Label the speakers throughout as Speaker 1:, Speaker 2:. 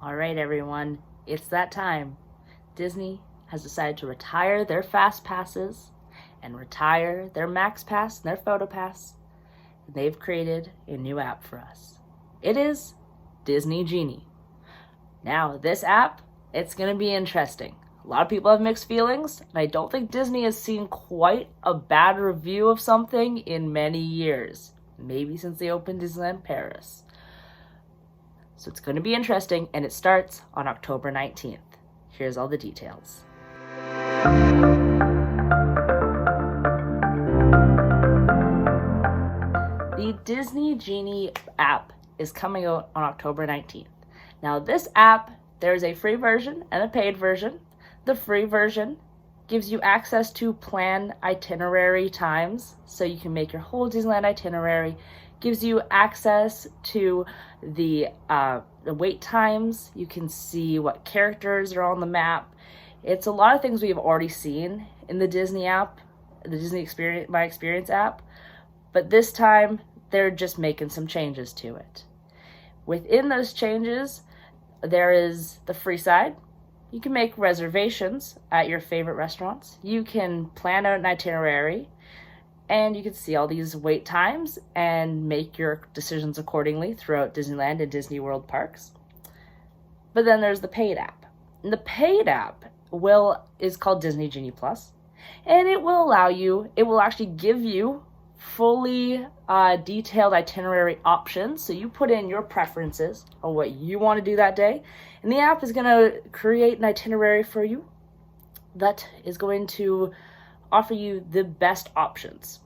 Speaker 1: All right, everyone, it's that time. Disney has decided to retire their Fast Passes and retire their Max Pass and their Photo Pass. And they've created a new app for us. It is Disney Genie. Now, this app, it's going to be interesting. A lot of people have mixed feelings, and I don't think Disney has seen quite a bad review of something in many years. Maybe since they opened Disneyland Paris. So it's going to be interesting, and it starts on October 19th. Here's all the details. The Disney Genie app is coming out on October 19th. Now, this app, there's a free version and a paid version. The free version gives you access to planned itinerary times, so you can make your whole Disneyland itinerary. Gives you access to the wait times. You can see what characters are on the map. It's a lot of things we've already seen in the Disney app, the Disney Experience, My Experience app, but this time they're just making some changes to it. Within those changes, there is the free side. You can make reservations at your favorite restaurants. You can plan out an itinerary, and you can see all these wait times and make your decisions accordingly throughout Disneyland and Disney World parks. But then there's the paid app. And the paid app is called Disney Genie Plus, and it will actually give you fully detailed itinerary options. So you put in your preferences on what you want to do that day, and the app is going to create an itinerary for you that is going to offer you the best options.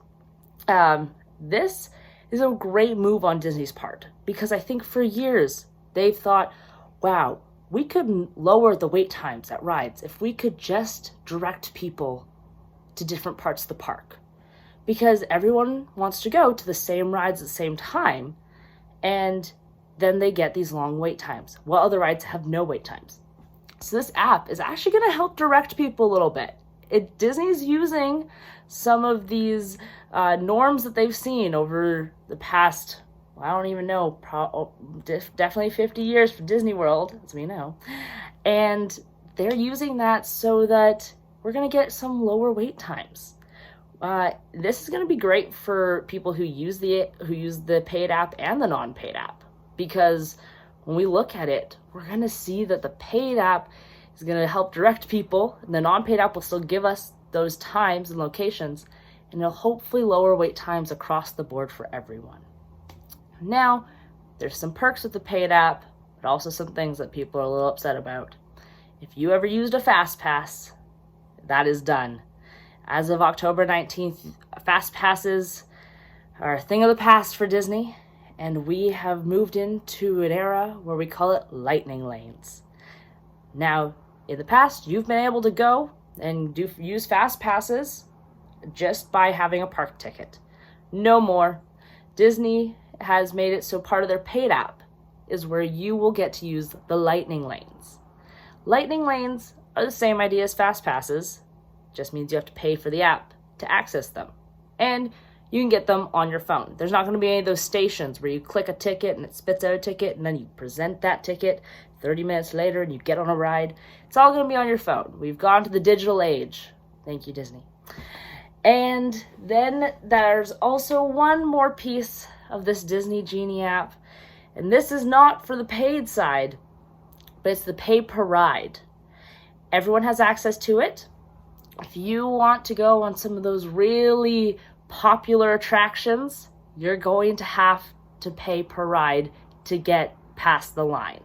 Speaker 1: This is a great move on Disney's part, because I think for years they've thought, wow, we could lower the wait times at rides if we could just direct people to different parts of the park. Because everyone wants to go to the same rides at the same time, and then they get these long wait times, while other rides have no wait times. So this app is actually going to help direct people a little bit. Disney's using some of these norms that they've seen over the past, I don't even know, definitely 50 years for Disney World, as we know. And they're using that so that we're going to get some lower wait times. This is going to be great for people who use the paid app and the non-paid app, because when we look at it, we're going to see that the paid app is going to help direct people, and the non-paid app will still give us those times and locations, and it'll hopefully lower wait times across the board for everyone. Now, there's some perks with the paid app, but also some things that people are a little upset about. If you ever used a Fast Pass, that is done. As of October 19th, Fast Passes are a thing of the past for Disney, and we have moved into an era where we call it lightning lanes. Now, in the past, you've been able to go and use Fast Passes just by having a park ticket. No more. Disney has made it so part of their paid app is where you will get to use the lightning lanes. Lightning lanes are the same idea as Fast Passes, just means you have to pay for the app to access them. And you can get them on your phone. There's not going to be any of those stations where you click a ticket and it spits out a ticket, and then you present that ticket 30 minutes later and you get on a ride. It's all going to be on your phone. We've gone to the digital age. Thank you, Disney. And then there's also one more piece of this Disney Genie app, and this is not for the paid side, but it's the pay per ride. Everyone has access to it. If you want to go on some of those really popular attractions, you're going to have to pay per ride to get past the line.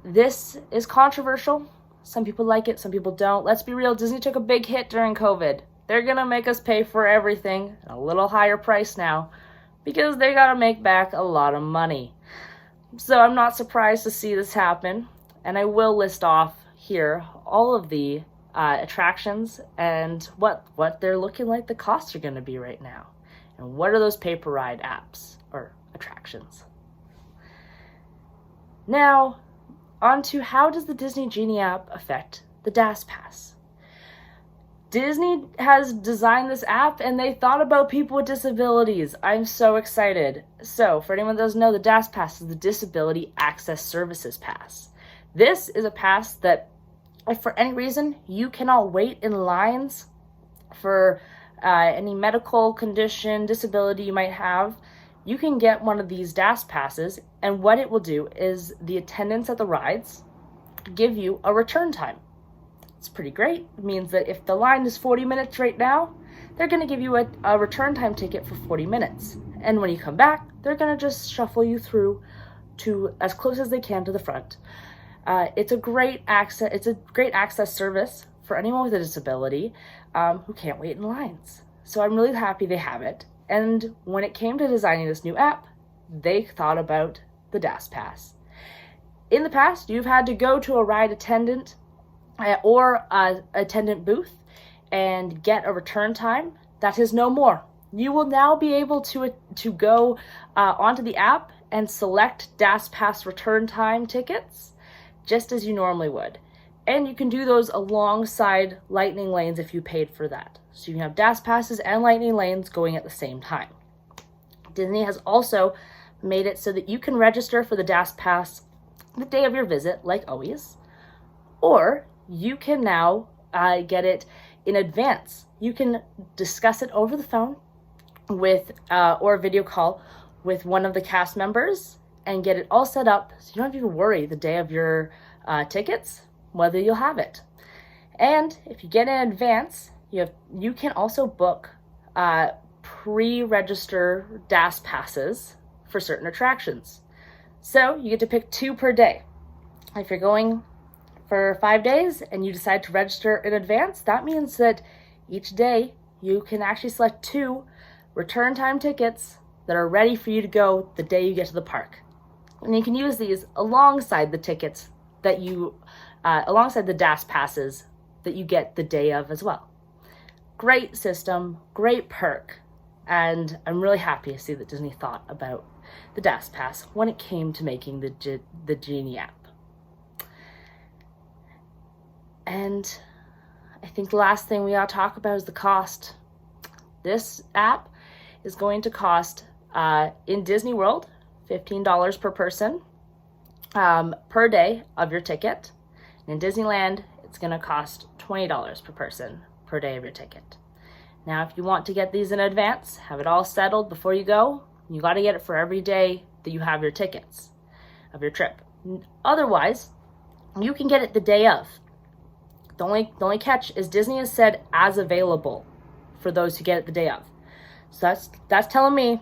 Speaker 1: This is controversial. Some people like it, some people don't. Let's be real, Disney took a big hit during COVID. They're going to make us pay for everything at a little higher price now, because they got to make back a lot of money. So I'm not surprised to see this happen, and I will list off here all of the attractions and what they're looking like the costs are going to be right now, and what are those pay-per-ride apps or attractions. Now, on to how does the Disney Genie app affect the DAS Pass? Disney has designed this app and they thought about people with disabilities. I'm so excited. So, for anyone that doesn't know, the DAS Pass is the Disability Access Services Pass. This is a pass that, if for any reason you cannot wait in lines for any medical condition, disability you might have, you can get one of these DAS passes, and what it will do is the attendants at the rides give you a return time. It's pretty great. It means that if the line is 40 minutes right now, they're going to give you a return time ticket for 40 minutes. And when you come back, they're going to just shuffle you through to as close as they can to the front. It's a great access service for anyone with a disability who can't wait in lines. So I'm really happy they have it. And when it came to designing this new app, they thought about the DAS Pass. In the past, you've had to go to a ride attendant or an attendant booth and get a return time. That is no more. You will now be able to go onto the app and select DAS Pass return time tickets just as you normally would. And you can do those alongside Lightning lanes if you paid for that. So you can have DAS Passes and Lightning lanes going at the same time. Disney has also made it so that you can register for the DAS Pass the day of your visit, like always, or you can now get it in advance. You can discuss it over the phone with or a video call with one of the cast members and get it all set up so you don't have to even worry the day of your tickets whether you'll have it. And if you get in advance, you can also book pre-register DAS passes for certain attractions. So you get to pick 2 per day. If you're going for 5 days and you decide to register in advance, that means that each day you can actually select 2 return time tickets that are ready for you to go the day you get to the park. And you can use these alongside the tickets that alongside the DAS passes that you get the day of as well. Great system, great perk, and I'm really happy to see that Disney thought about the DAS Pass when it came to making the Genie app. And I think the last thing we ought to talk about is the cost. This app is going to cost, in Disney World, $15 per person per day of your ticket. And in Disneyland, it's going to cost $20 per person per day of your ticket. Now, if you want to get these in advance, have it all settled before you go, you got to get it for every day that you have your tickets of your trip. Otherwise, you can get it the day of. The only catch is Disney has said as available for those who get it the day of. So that's telling me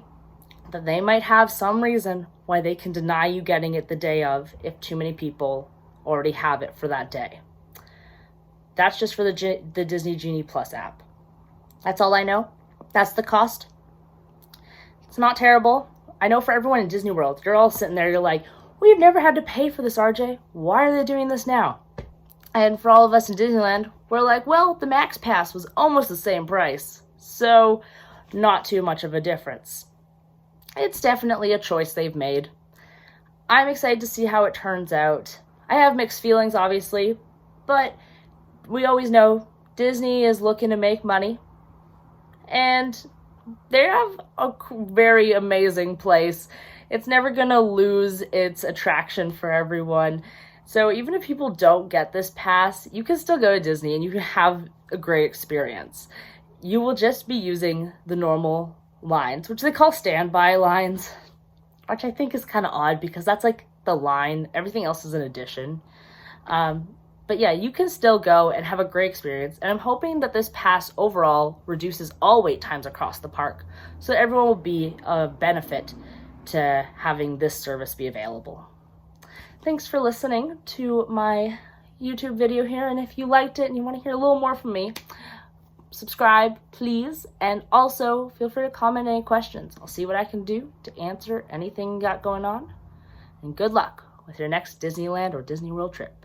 Speaker 1: that they might have some reason why they can deny you getting it the day of if too many people already have it for that day. That's just for the Disney Genie Plus app. That's all I know. That's the cost. It's not terrible. I know for everyone in Disney World, you're all sitting there, you're like, we've never had to pay for this, RJ. Why are they doing this now? And for all of us in Disneyland, we're like, well, the Max Pass was almost the same price, so not too much of a difference. It's definitely a choice they've made. I'm excited to see how it turns out. I have mixed feelings, obviously, but we always know Disney is looking to make money, and they have a very amazing place. It's never going to lose its attraction for everyone. So even if people don't get this pass, you can still go to Disney and you can have a great experience. You will just be using the normal lines, which they call standby lines, which I think is kind of odd because that's like the line. Everything else is an addition. But yeah, you can still go and have a great experience. And I'm hoping that this pass overall reduces all wait times across the park so that everyone will be a benefit to having this service be available. Thanks for listening to my YouTube video here. And if you liked it and you want to hear a little more from me, subscribe, please. And also feel free to comment any questions. I'll see what I can do to answer anything you got going on. And good luck with your next Disneyland or Disney World trip.